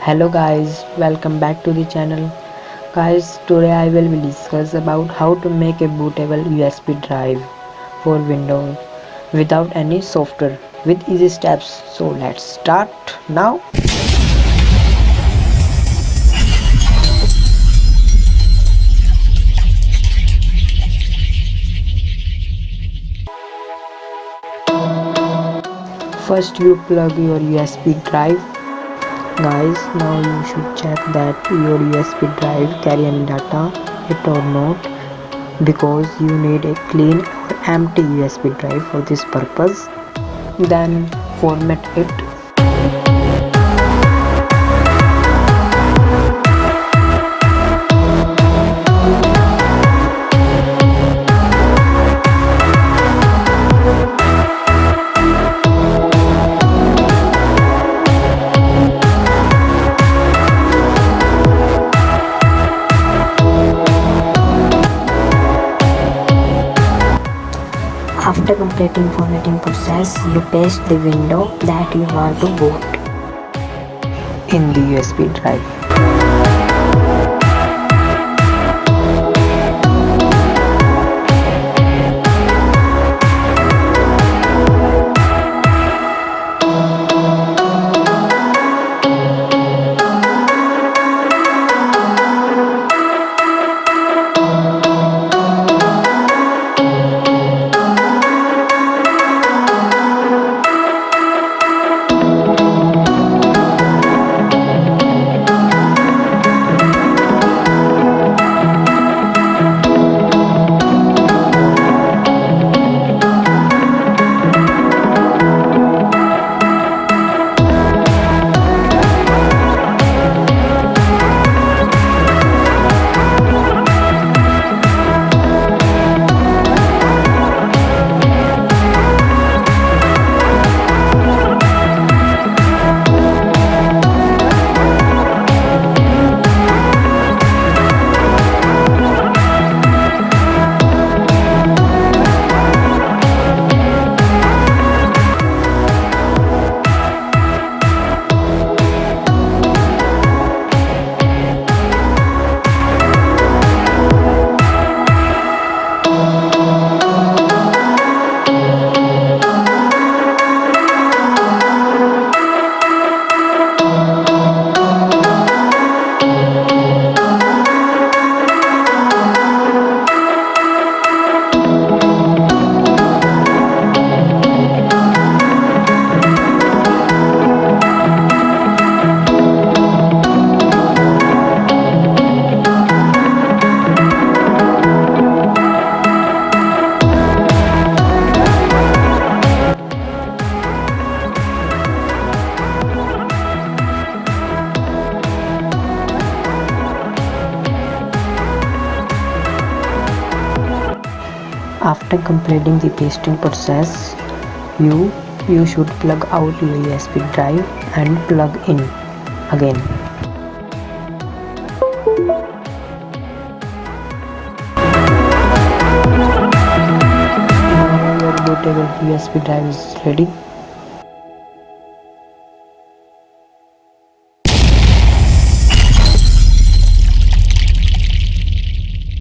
Hello guys, welcome back to the channel. Guys, today I will discuss about how to make a bootable USB drive for Windows without any software with easy steps. So let's start now. First you plug your USB drive. Guys, now you should check that your USB drive carry any data it or not, because you need a clean or empty USB drive for this purpose. Then format it. After completing formatting process, you paste the window that you want to boot in the USB drive. After completing the pasting process, you should plug out your USB drive and plug in again. Now your bootable USB drive is ready.